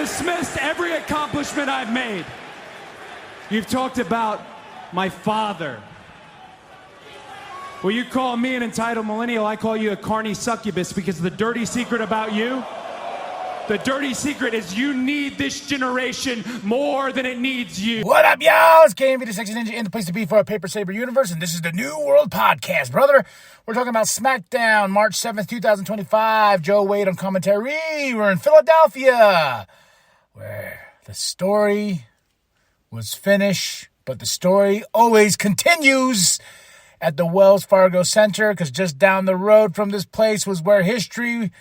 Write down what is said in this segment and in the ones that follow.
dismissed every accomplishment I've made. You've talked about my father. Well, you call me an entitled millennial, I call you a carny succubus, because the dirty secret about you, the dirty secret is you need this generation more than it needs you. What up, y'all? It's KMV, the Sexy Ninja, in the place to be for our Paper Saber universe, and this is the New World Podcast, brother. We're talking about SmackDown, March 7th, 2025. Joe Wade on commentary. We're in Philadelphia, where the story was finished, but the story always continues at the Wells Fargo Center, because just down the road from this place was where history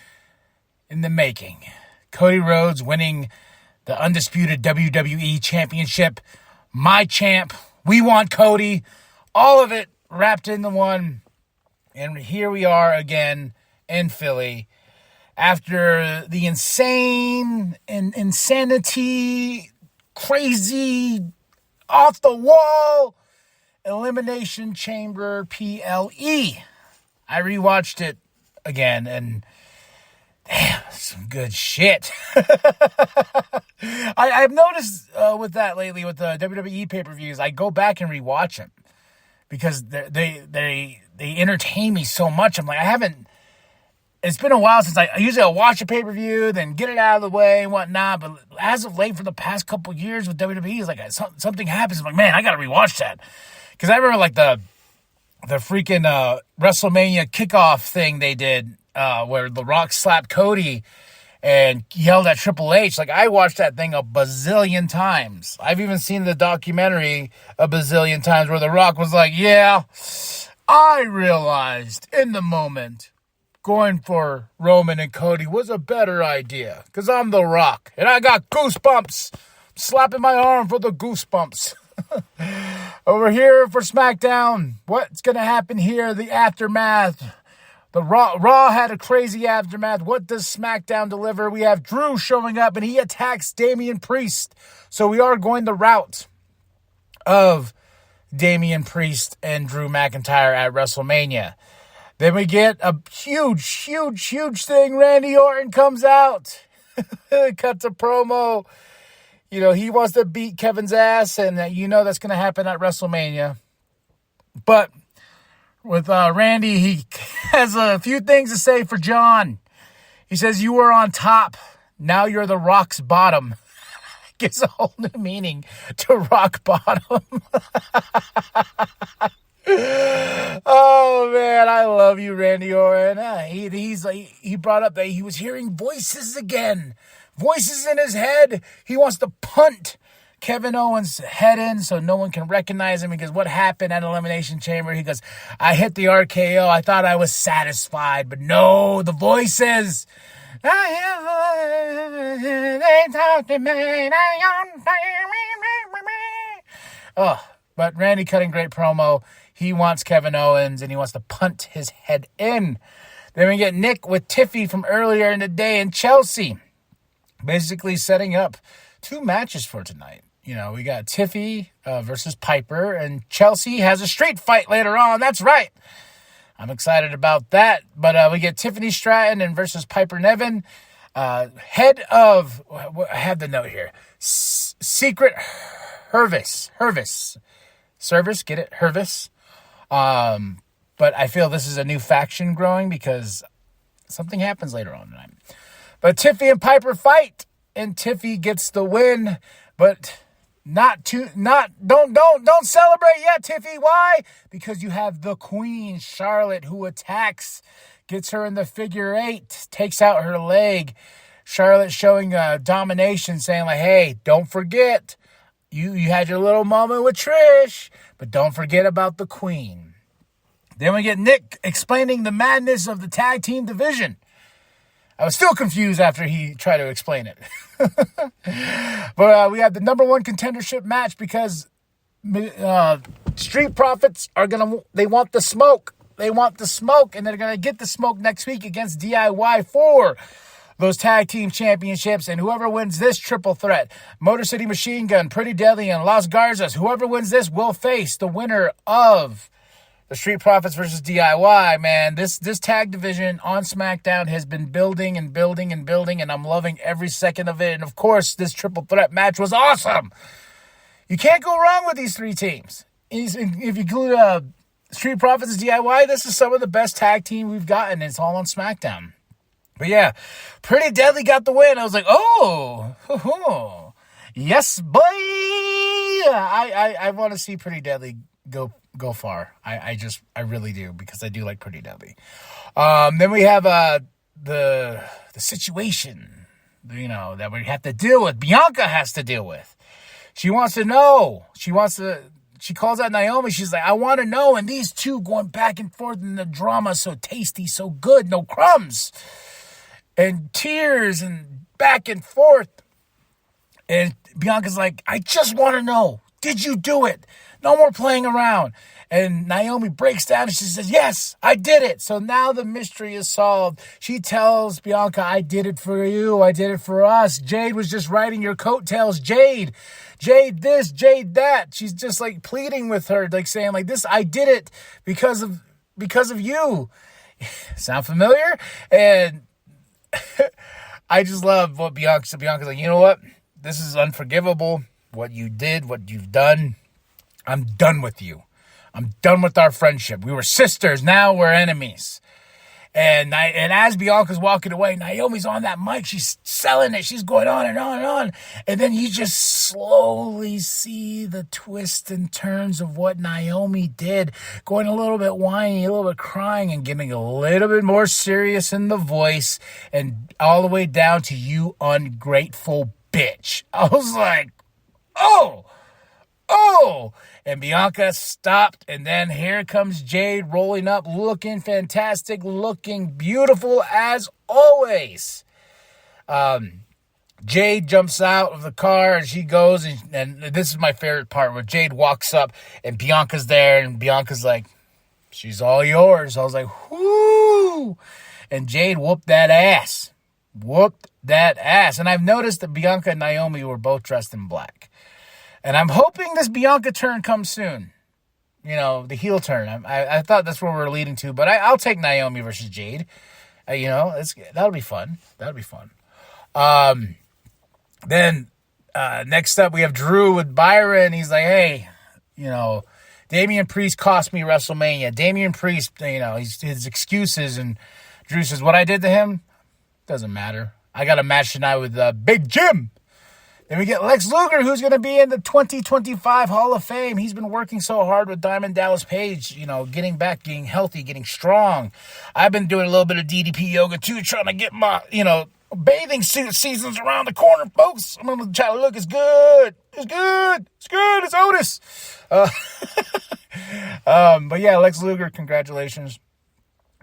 in the making. Cody Rhodes winning the undisputed WWE Championship. My champ. We want Cody. All of it wrapped into one. And here we are again in Philly after the insanity, crazy, off the wall Elimination Chamber PLE. I rewatched it again and damn, some good shit. I've noticed with that lately with the WWE pay-per-views, I go back and rewatch them because they entertain me so much. I'm like, it's been a while since I'll watch a pay-per-view, then get it out of the way and whatnot. But as of late, for the past couple years with WWE, it's like something happens. I'm like, man, I got to rewatch that. Because I remember like the freaking WrestleMania kickoff thing they did where The Rock slapped Cody and yelled at Triple H. Like, I watched that thing a bazillion times. I've even seen the documentary a bazillion times where The Rock was like, yeah, I realized in the moment going for Roman and Cody was a better idea because I'm The Rock and I got goosebumps. Slapping my arm for the goosebumps. Over here for SmackDown, what's going to happen here? The aftermath. The Raw had a crazy aftermath. What does SmackDown deliver? We have Drew showing up and he attacks Damian Priest. So we are going the route of Damian Priest and Drew McIntyre at WrestleMania. Then we get a huge thing. Randy Orton comes out, cuts a promo. You know, he wants to beat Kevin's ass, and that's going to happen at WrestleMania. But with Randy, he has a few things to say for John. He says, you were on top. Now you're the Rock's bottom. Gives a whole new meaning to rock bottom. Oh, man, I love you, Randy Orton. He brought up that he was hearing voices again. Voices in his head. He wants to punt Kevin Owens' head in so no one can recognize him because what happened at Elimination Chamber? He goes, I hit the RKO. I thought I was satisfied, but no, the voices. They talk to me. Oh, but Randy cutting great promo. He wants Kevin Owens and he wants to punt his head in. Then we get Nick with Tiffy from earlier in the day in Chelsea. Basically setting up two matches for tonight. You know, we got Tiffy versus Piper, and Chelsea has a street fight later on. That's right. I'm excited about that. But we get Tiffany Stratton and versus Piper Niven. Head of, I have the note here, Secret Hervis. Service, get it? Hervis. But I feel this is a new faction growing because something happens later on tonight. But Tiffy and Piper fight, and Tiffy gets the win, but don't celebrate yet, Tiffy. Why? Because you have the Queen, Charlotte, who attacks, gets her in the figure eight, takes out her leg. Charlotte showing domination, saying like, hey, don't forget, you had your little moment with Trish, but don't forget about the Queen. Then we get Nick explaining the madness of the tag team division. I was still confused after he tried to explain it. But we have the number one contendership match because Street Profits they want the smoke. They want the smoke, and they're going to get the smoke next week against DIY for those tag team championships. And whoever wins this triple threat, Motor City Machine Gun, Pretty Deadly, and Los Garzas, whoever wins this will face the winner of the Street Profits versus DIY, man. This tag division on SmackDown has been building and building and building, and I'm loving every second of it. And, of course, this triple threat match was awesome. You can't go wrong with these three teams. If you include Street Profits and DIY, this is some of the best tag team we've gotten. It's all on SmackDown. But, yeah, Pretty Deadly got the win. I was like, oh, yes, boy. I want to see Pretty Deadly go far. I really do, because I do like Pretty Deadly. Then we have the situation, that we have to deal with. Bianca has to deal with. She wants to know. She calls out Naomi. She's like, I want to know. And these two going back and forth in the drama, so tasty, so good, no crumbs. And tears and back and forth. And Bianca's like, I just want to know. Did you do it? No more playing around. And Naomi breaks down and she says, yes, I did it. So now the mystery is solved. She tells Bianca, I did it for you. I did it for us. Jade was just riding your coattails. Jade this, Jade that. She's just like pleading with her, like saying like this, I did it because of you. Sound familiar? And I just love what Bianca's like, you know what? This is unforgivable. What you did, what you've done. I'm done with you. I'm done with our friendship. We were sisters. Now we're enemies. And as Bianca's walking away, Naomi's on that mic. She's selling it. She's going on and on and on. And then you just slowly see the twists and turns of what Naomi did. Going a little bit whiny, a little bit crying, and getting a little bit more serious in the voice. And all the way down to you ungrateful bitch. I was like, oh. And Bianca stopped, and then here comes Jade rolling up, looking fantastic, looking beautiful as always. Jade jumps out of the car, and she goes, and this is my favorite part, where Jade walks up, and Bianca's there, and Bianca's like, she's all yours. I was like, whoo! And Jade whooped that ass. And I've noticed that Bianca and Naomi were both dressed in black. And I'm hoping this Bianca turn comes soon. The heel turn. I thought that's where we're leading to. But I'll take Naomi versus Jade. That'll be fun. Then next up we have Drew with Byron. He's like, hey, Damian Priest cost me WrestleMania. Damian Priest, his excuses. And Drew says, what I did to him doesn't matter. I got a match tonight with Big Jim. Then we get Lex Luger, who's going to be in the 2025 Hall of Fame. He's been working so hard with Diamond Dallas Page, getting back, getting healthy, getting strong. I've been doing a little bit of DDP yoga, too, trying to get my, bathing suit seasons around the corner, folks. I'm going to try to look as good. It's Otis. But, yeah, Lex Luger, congratulations.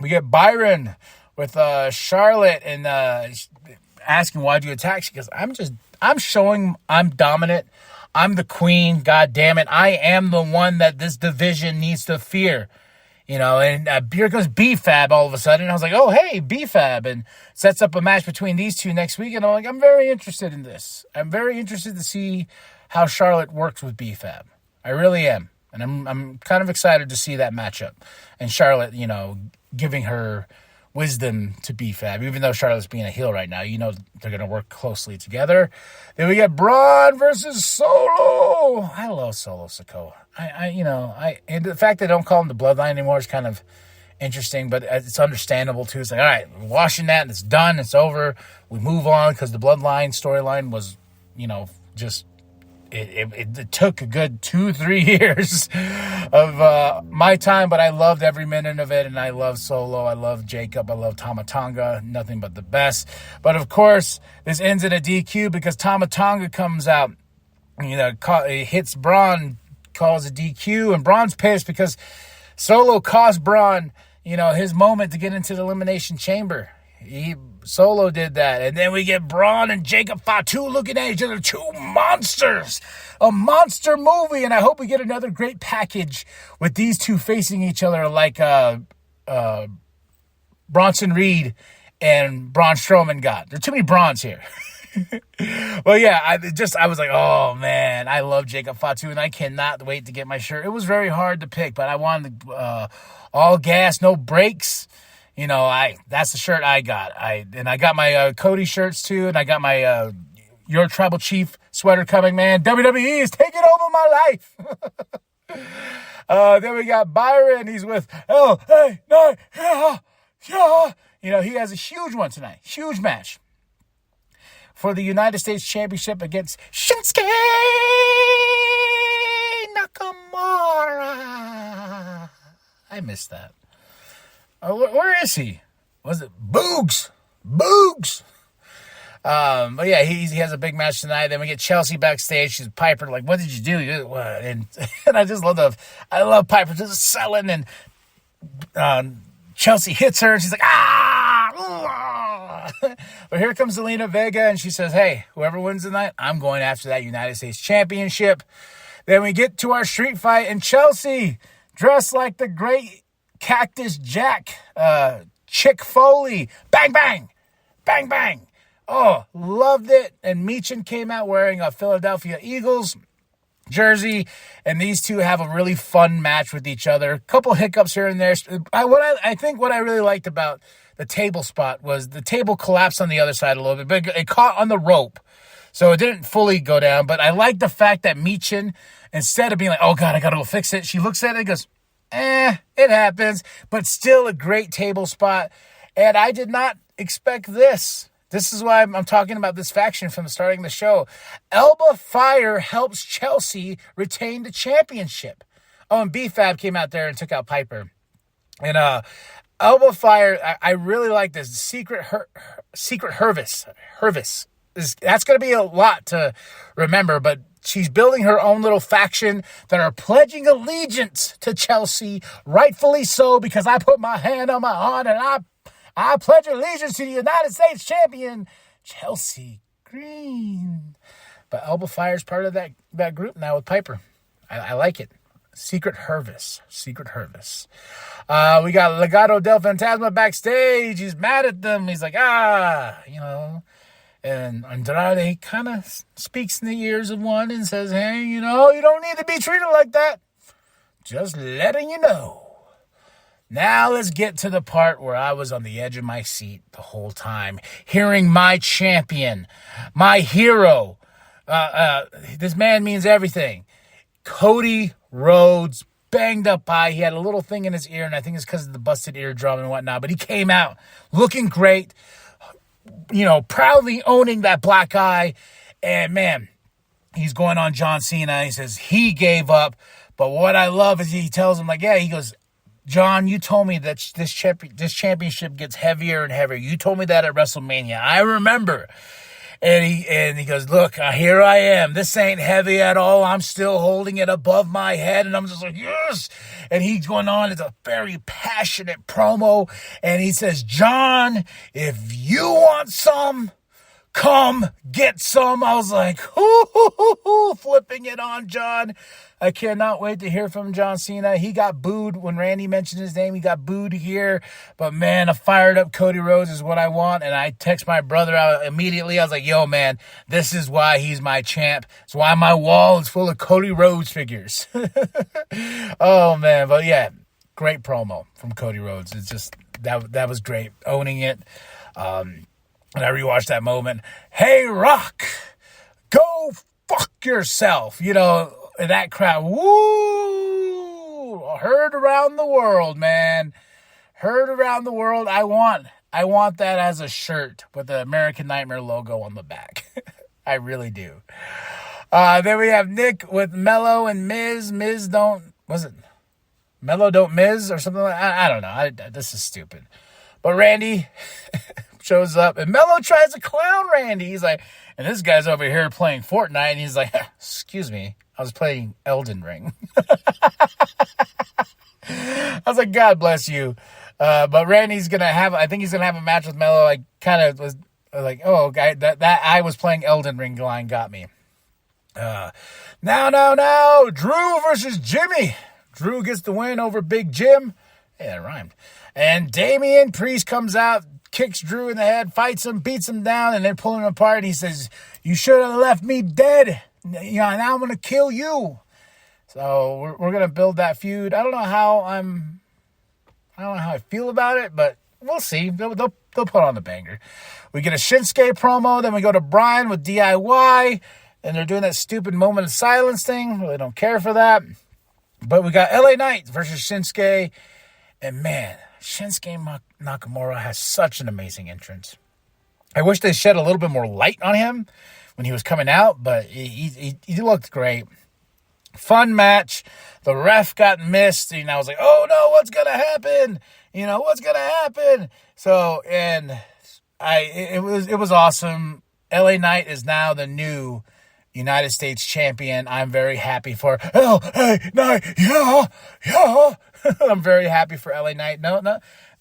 We get Byron with Charlotte and asking, why'd you attack? She goes, I'm showing I'm dominant. I'm the queen. God damn it. I am the one that this division needs to fear. And here goes B-Fab all of a sudden. I was like, oh, hey, B-Fab. And sets up a match between these two next week. And I'm like, I'm very interested in this. I'm very interested to see how Charlotte works with B-Fab. I really am. And I'm kind of excited to see that matchup. And Charlotte, giving her wisdom to B-Fab, even though Charlotte's being a heel right now. They're going to work closely together. Then we get Braun versus Solo. I love Solo Sikoa. And the fact they don't call him the Bloodline anymore is kind of interesting, but it's understandable too. It's like, all right, we're washing that, and it's done, it's over. We move on, because the Bloodline storyline was, just it took a good 2-3 years of my time, but I loved every minute of it, and I love Solo, I love Jacob, I love Tama Tonga, nothing but the best. But of course, this ends in a DQ because Tama Tonga comes out, hits Braun, calls a DQ, and Braun's pissed because Solo cost Braun, his moment to get into the Elimination Chamber. Solo did that. And then we get Braun and Jacob Fatu looking at each other. Two monsters. A monster movie. And I hope we get another great package with these two facing each other like Bronson Reed and Braun Strowman got. There are too many Brauns here. Well, yeah, I was like, oh man, I love Jacob Fatu, and I cannot wait to get my shirt. It was very hard to pick, but I wanted all gas, no brakes. That's the shirt I got. I got my Cody shirts too, and I got my Your Tribal Chief sweater coming, man. WWE is taking over my life. Then we got Byron. He's with LA Knight. Yeah. He has a huge one tonight. Huge match for the United States Championship against Shinsuke Nakamura. I missed that. Where is he? Was it Boogs? But yeah, he has a big match tonight. Then we get Chelsea backstage. She's Piper, like, what did you do? And I just love Piper just selling, and Chelsea hits her, and she's like, But here comes Zelina Vega, and she says, hey, whoever wins tonight, I'm going after that United States Championship. Then we get to our street fight, and Chelsea, dressed like the great Cactus Jack, Chick Foley, bang, bang, bang, bang. Oh, loved it. And Meechin came out wearing a Philadelphia Eagles jersey, and these two have a really fun match with each other. A couple hiccups here and there. I think what I really liked about the table spot was the table collapsed on the other side a little bit, but it caught on the rope, so it didn't fully go down. But I like the fact that Meechin, instead of being like, oh God, I gotta go fix it, she looks at it and goes, it happens. But still a great table spot. And I did not expect this. This is why I'm talking about this faction from starting the show. Elba Fire helps Chelsea retain the championship. Oh, and B-Fab came out there and took out Piper. And Elba Fire, I really like this. Secret Hervis. That's going to be a lot to remember, but she's building her own little faction that are pledging allegiance to Chelsea, rightfully so, because I put my hand on my heart and I pledge allegiance to the United States champion, Chelsea Green. But Elba Fire is part of that group now with Piper. I like it. Secret Hervis. We got Legado del Fantasma backstage. He's mad at them. He's like, And Andrade kind of speaks in the ears of one and says, hey, you don't need to be treated like that. Just letting you know. Now let's get to the part where I was on the edge of my seat the whole time, hearing my champion, my hero. This man means everything. Cody Rhodes, banged up eye. He had a little thing in his ear, and I think it's because of the busted eardrum and whatnot. But he came out looking great, proudly owning that black eye. And, man, he's going on John Cena. He says he gave up. But what I love is he tells him, he goes, John, you told me that this championship gets heavier and heavier. You told me that at WrestleMania. I remember. And he goes, look, here I am. This ain't heavy at all. I'm still holding it above my head. And I'm just like, yes. And he's going on. It's a very passionate promo. And he says, John, if you want some, come get some. I was like, flipping it on John. I cannot wait to hear from John Cena. He got booed when Randy mentioned his name. He got booed here. But, man, a fired up Cody Rhodes is what I want. And I text my brother out immediately. I was like, yo, man, this is why he's my champ. It's why my wall is full of Cody Rhodes figures. Oh, man. But, yeah, great promo from Cody Rhodes. It's just, that was great. Owning it. And I rewatched that moment. Hey, Rock, go fuck yourself. That crowd, woo, heard around the world, man. Heard around the world. I want that as a shirt with the American Nightmare logo on the back. I really do. Then we have Nick with Mello and Miz. Mello don't Miz or something like that? I don't know. This is stupid. But Randy shows up, and Mello tries to clown Randy. He's like, and this guy's over here playing Fortnite, and he's like, excuse me, I was playing Elden Ring. I was like, God bless you. But Randy's going to have, I think he's going to have a match with Mello. I kind of was like, oh, guy, that I was playing Elden Ring line got me. Now, Drew versus Jimmy. Drew gets the win over Big Jim. Yeah, that rhymed. And Damian Priest comes out, kicks Drew in the head, fights him, beats him down, and then pulling him apart. And he says, "You should have left me dead. Now I'm going to kill you." So we're going to build that feud. I don't know how I feel about it, but we'll see. They'll put on the banger. We get a Shinsuke promo, then we go to Bryan with DIY, and they're doing that stupid moment of silence thing. Really don't care for that. But we got LA Knight versus Shinsuke, and man, Shinsuke Nakamura has such an amazing entrance. I wish they shed a little bit more light on him when he was coming out, but he looked great. Fun match. The ref got missed, and I was like, oh no, what's going to happen? What's going to happen? So, and it was awesome. LA Knight is now the new United States champion. I'm very happy for LA Knight. Yeah. I'm very happy for LA Knight. No,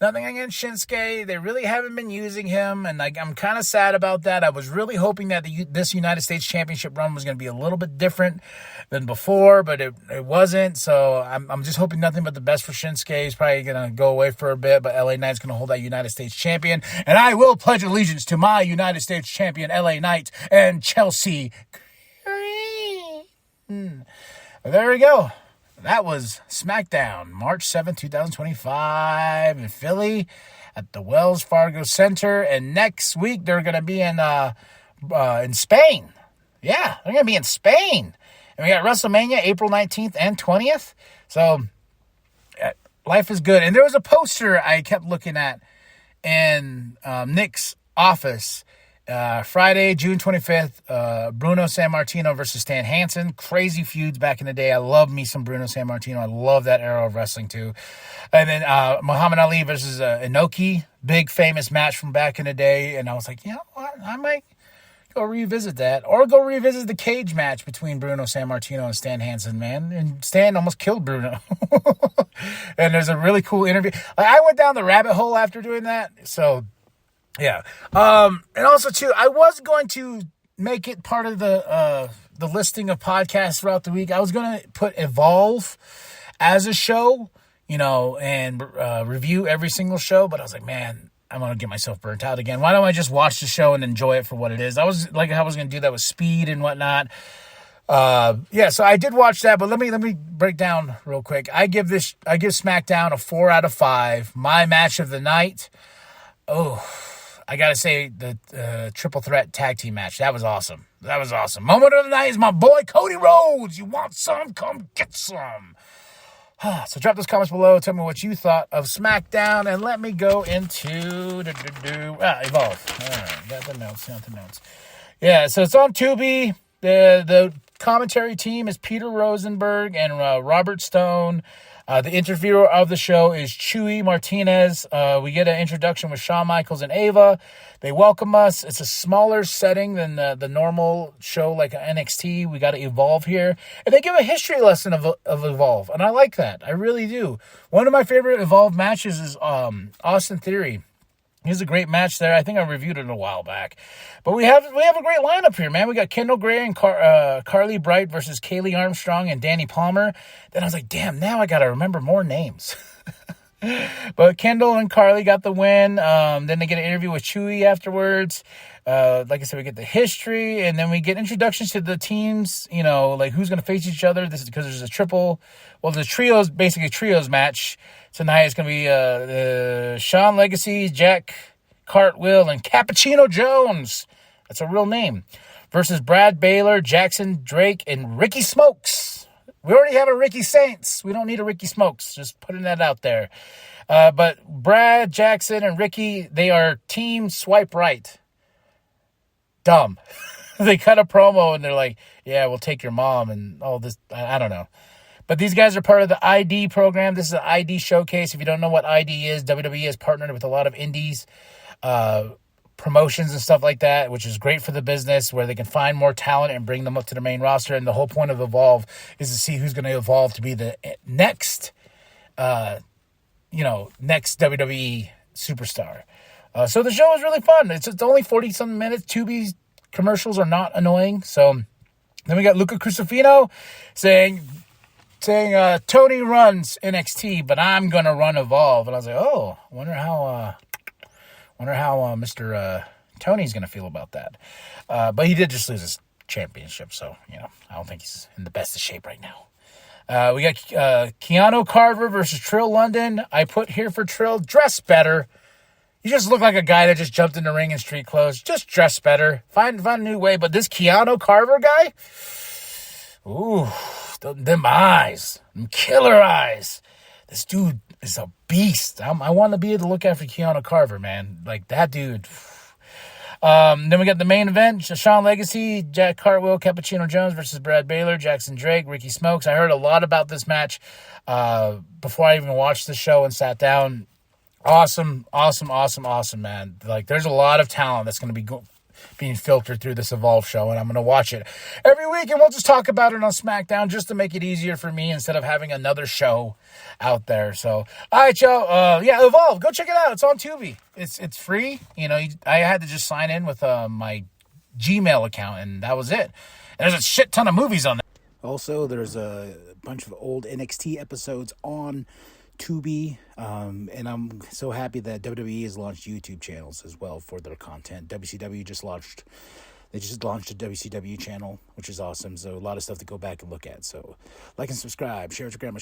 nothing against Shinsuke. They really haven't been using him, and I'm kind of sad about that. I was really hoping that this United States Championship run was going to be a little bit different than before, but it wasn't. So I'm just hoping nothing but the best for Shinsuke. He's probably going to go away for a bit, but LA Knight's going to hold that United States champion, and I will pledge allegiance to my United States champion, LA Knight, and Chelsea. There we go. That was SmackDown, March 7th, 2025 in Philly at the Wells Fargo Center. And next week, they're going to be in Spain. Yeah, they're going to be in Spain. And we got WrestleMania April 19th and 20th. So life is good. And there was a poster I kept looking at in Nick's office. Friday, June 25th, Bruno Sammartino versus Stan Hansen. Crazy feuds back in the day. I love me some Bruno Sammartino. I love that era of wrestling too. And then Muhammad Ali versus Inoki. Big famous match from back in the day. And I was like, you know what? I might go revisit that. Or go revisit the cage match between Bruno Sammartino and Stan Hansen, man. And Stan almost killed Bruno. And there's a really cool interview. I went down the rabbit hole after doing that. So... yeah. And also too, I was going to make it part of the listing of podcasts throughout the week. I was going to put Evolve as a show, and review every single show. But I was like, man, I'm going to get myself burnt out again. Why don't I just watch the show and enjoy it for what it is? I was going to do that with Speed and whatnot. So I did watch that, but let me break down real quick. I give SmackDown a 4 out of 5. My match of the night. Oh, I got to say, the triple threat tag team match. That was awesome. Moment of the night is my boy, Cody Rhodes. You want some? Come get some. So drop those comments below. Tell me what you thought of SmackDown. And let me go into Evolve. All right, got the notes. Yeah, so it's on Tubi. The commentary team is Peter Rosenberg and Robert Stone. The interviewer of the show is Chewy Martinez. We get an introduction with Shawn Michaels and Ava. They welcome us. It's a smaller setting than the normal show like NXT. We got to Evolve here. And they give a history lesson of Evolve. And I like that. I really do. One of my favorite Evolve matches is Austin Theory. Here's a great match there. I think I reviewed it a while back. But we have a great lineup here, man. We got Kendall Gray and Carly Bright versus Kaylee Armstrong and Danny Palmer. Then I was like, damn, now I got to remember more names. But Kendall and Carly got the win. Then they get an interview with Chewy afterwards. Like I said, we get the history, and then we get introductions to the teams, like who's going to face each other. This is because there's the trios match. Tonight it's going to be Sean Legacy, Jack Cartwheel, and Cappuccino Jones. That's a real name. Versus Brad Baylor, Jackson Drake, and Ricky Smokes. We already have a Ricky Saints. We don't need a Ricky Smokes. Just putting that out there. But Brad, Jackson, and Ricky, they are team swipe right. Dumb. They cut a promo and they're like, yeah, we'll take your mom and all this. I don't know. But these guys are part of the ID program. This is an ID showcase. If you don't know what ID is, WWE has partnered with a lot of indies, promotions and stuff like that, which is great for the business, where they can find more talent and bring them up to the main roster. And the whole point of Evolve is to see who's going to evolve to be the next WWE superstar. So the show is really fun. It's only 40-something minutes. Tubi's commercials are not annoying. So then we got Luca Crucifino saying Tony runs NXT, but I'm going to run Evolve. And I was like, oh, wonder how Wonder how Mr. Tony's going to feel about that. But he did just lose his championship, so, I don't think he's in the best of shape right now. We got Keanu Carver versus Trill London. I put here for Trill, dress better. You just look like a guy that just jumped in the ring in street clothes. Just dress better. Find a new way. But this Keanu Carver guy, ooh, them eyes, them killer eyes. This dude is a beast. I want to be able to look after Keanu Carver, man. Like, that dude. Then we got the main event, Shawn Legacy, Jack Cartwheel, Cappuccino Jones versus Brad Baylor, Jackson Drake, Ricky Smokes. I heard a lot about this match before I even watched the show and sat down. Awesome, man. Like, there's a lot of talent that's going to be being filtered through this Evolve show, and I'm going to watch it every week, and we'll just talk about it on SmackDown just to make it easier for me instead of having another show out there. So, all right, y'all. Evolve. Go check it out. It's on Tubi. It's free. I had to just sign in with my Gmail account, and that was it. And there's a shit ton of movies on there. Also, there's a bunch of old NXT episodes on Tubi, and I'm so happy that WWE has launched YouTube channels as well for their content. WCW just launched a WCW channel, which is awesome. So a lot of stuff to go back and look at. So like and subscribe, share with your grandma,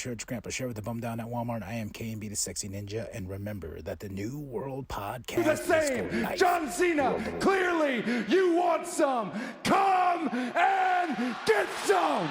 share with the bum down at Walmart. I am KMB the Sexy Ninja, and remember that the New World Podcast The same. John Cena, clearly you want some. Come and get some.